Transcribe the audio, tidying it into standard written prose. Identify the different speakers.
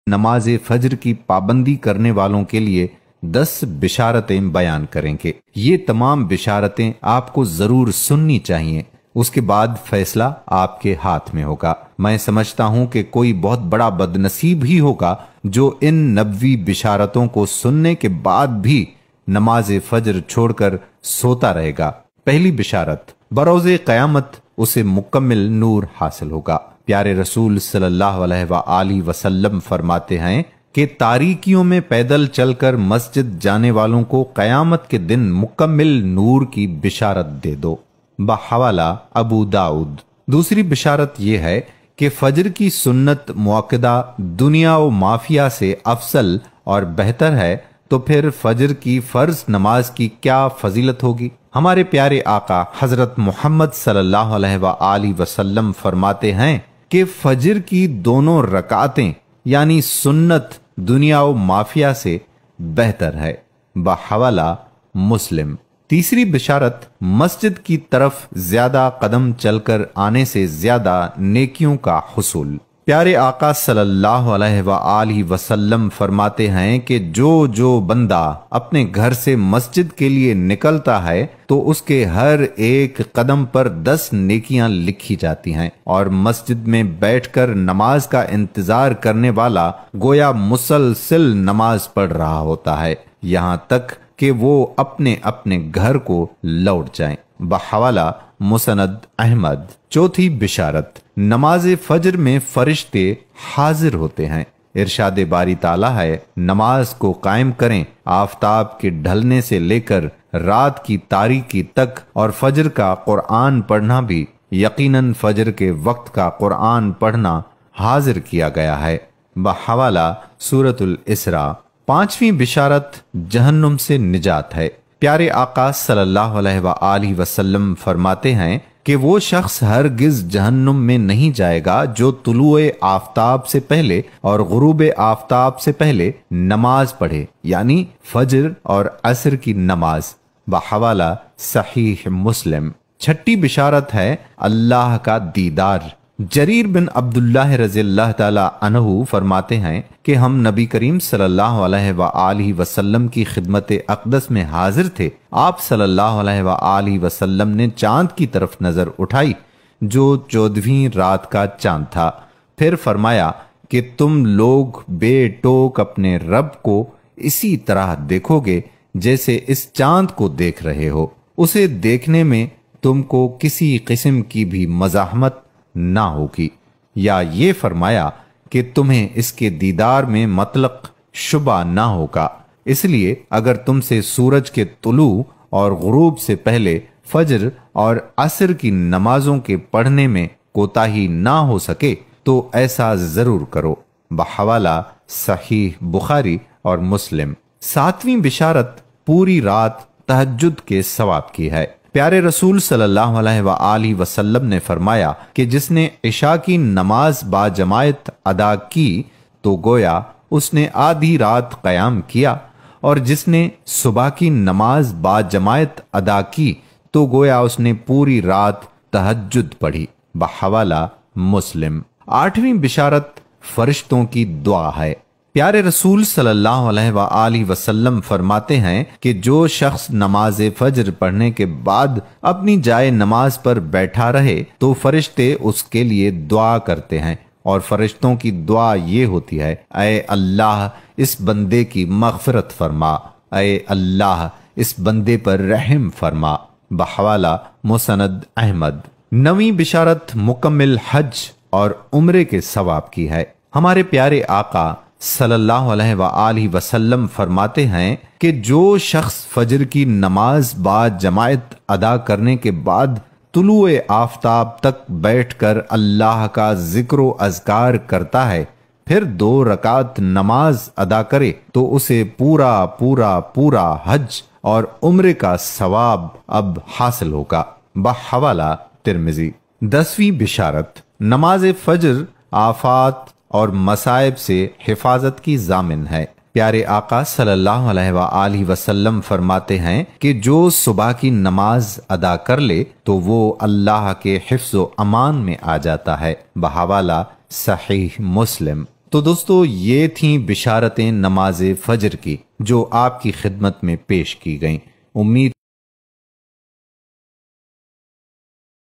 Speaker 1: نماز فجر کی پابندی کرنے والوں کے لیے 10 بشارتیں بیان کریں گے۔ یہ تمام بشارتیں آپ کو ضرور سننی چاہیے، اس کے بعد فیصلہ آپ کے ہاتھ میں ہوگا۔ میں سمجھتا ہوں کہ کوئی بہت بڑا بد نصیب ہی ہوگا جو ان نبوی بشارتوں کو سننے کے بعد بھی نماز فجر چھوڑ کر سوتا رہے گا۔ پہلی بشارت، بروز قیامت اسے مکمل نور حاصل ہوگا۔ پیارے رسول صلی اللہ علیہ وآلہ وسلم فرماتے ہیں کہ تاریکیوں میں پیدل چل کر مسجد جانے والوں کو قیامت کے دن مکمل نور کی بشارت دے دو، بحوالہ ابو داؤد۔ دوسری بشارت یہ ہے کہ فجر کی سنت موقدہ دنیا و مافیہ سے افضل اور بہتر ہے، تو پھر فجر کی فرض نماز کی کیا فضیلت ہوگی۔ ہمارے پیارے آقا حضرت محمد صلی اللہ علیہ وآلہ وسلم فرماتے ہیں کہ فجر کی دونوں رکعتیں یعنی سنت دنیا و مافیہ سے بہتر ہے، بحوالہ مسلم۔ تیسری بشارت، مسجد کی طرف زیادہ قدم چل کر آنے سے زیادہ نیکیوں کا حصول۔ پیارے آقا صلی اللہ علیہ وآلہ وسلم فرماتے ہیں کہ جو بندہ اپنے گھر سے مسجد کے لیے نکلتا ہے تو اس کے ہر ایک قدم پر 10 نیکیاں لکھی جاتی ہیں، اور مسجد میں بیٹھ کر نماز کا انتظار کرنے والا گویا مسلسل نماز پڑھ رہا ہوتا ہے، یہاں تک کہ وہ اپنے اپنے گھر کو لوٹ جائیں، بحوالہ مسند احمد۔ چوتھی بشارت، نماز فجر میں فرشتے حاضر ہوتے ہیں۔ ارشاد باری تعالیٰ ہے، نماز کو قائم کریں آفتاب کے ڈھلنے سے لے کر رات کی تاریکی تک، اور فجر کا قرآن پڑھنا بھی، یقیناً فجر کے وقت کا قرآن پڑھنا حاضر کیا گیا ہے، بحوالہ سورۃ الاسراء۔ پانچویں بشارت، جہنم سے نجات ہے۔ پیارے آقا صلی اللہ علیہ وآلہ وسلم فرماتے ہیں کہ وہ شخص ہرگز جہنم میں نہیں جائے گا جو طلوع آفتاب سے پہلے اور غروب آفتاب سے پہلے نماز پڑھے، یعنی فجر اور عصر کی نماز، بحوالہ صحیح مسلم۔ چھٹی بشارت ہے اللہ کا دیدار۔ جریر بن عبداللہ رضی اللہ تعالی عنہ فرماتے ہیں کہ ہم نبی کریم صلی اللہ علیہ وآلہ وسلم کی خدمت اقدس میں حاضر تھے۔ آپ صلی اللہ علیہ وآلہ وسلم نے چاند کی طرف نظر اٹھائی جو 14ویں رات کا چاند تھا، پھر فرمایا کہ تم لوگ بے ٹوک اپنے رب کو اسی طرح دیکھو گے جیسے اس چاند کو دیکھ رہے ہو، اسے دیکھنے میں تم کو کسی قسم کی بھی مزاحمت نہ ہوگی، یا یہ فرمایا کہ تمہیں اس کے دیدار میں مطلق شبہ نہ ہوگا، اس لیے اگر تم سے سورج کے طلوع اور غروب سے پہلے فجر اور عصر کی نمازوں کے پڑھنے میں کوتاہی نہ ہو سکے تو ایسا ضرور کرو، بحوالہ صحیح بخاری اور مسلم۔ ساتویں بشارت پوری رات تہجد کے ثواب کی ہے۔ پیارے رسول صلی اللہ علیہ وآلہ وسلم نے فرمایا کہ جس نے عشاء کی نماز با جماعت ادا کی تو گویا اس نے آدھی رات قیام کیا، اور جس نے صبح کی نماز با جماعت ادا کی تو گویا اس نے پوری رات تہجد پڑھی، بحوالہ مسلم۔ آٹھویں بشارت فرشتوں کی دعا ہے۔ پیارے رسول صلی اللہ علیہ وآلہ وسلم فرماتے ہیں کہ جو شخص نماز فجر پڑھنے کے بعد اپنی جائے نماز پر بیٹھا رہے تو فرشتے اس کے لیے دعا کرتے ہیں، اور فرشتوں کی دعا یہ ہوتی ہے، اے اللہ اس بندے کی مغفرت فرما، اے اللہ اس بندے پر رحم فرما، بحوالہ مسند احمد۔ نویں بشارت مکمل حج اور عمرے کے ثواب کی ہے۔ ہمارے پیارے آقا صلی اللہ علیہ وآلہ وسلم فرماتے ہیں کہ جو شخص فجر کی نماز با جماعت ادا کرنے کے بعد طلوع آفتاب تک بیٹھ کر اللہ کا ذکر و اذکار کرتا ہے، پھر 2 رکعت نماز ادا کرے تو اسے پورا حج اور عمرے کا ثواب اب حاصل ہوگا، بحوالہ ترمذی۔ 10ویں بشارت، نماز فجر آفات اور مصائب سے حفاظت کی ضامن ہے۔ پیارے آقا صلی اللہ علیہ وآلہ وسلم فرماتے ہیں کہ جو صبح کی نماز ادا کر لے تو وہ اللہ کے حفظ و امان میں آ جاتا ہے، بحوالہ صحیح مسلم۔ تو دوستو یہ تھیں بشارتیں نماز فجر کی جو آپ کی خدمت میں پیش کی گئیں۔ امید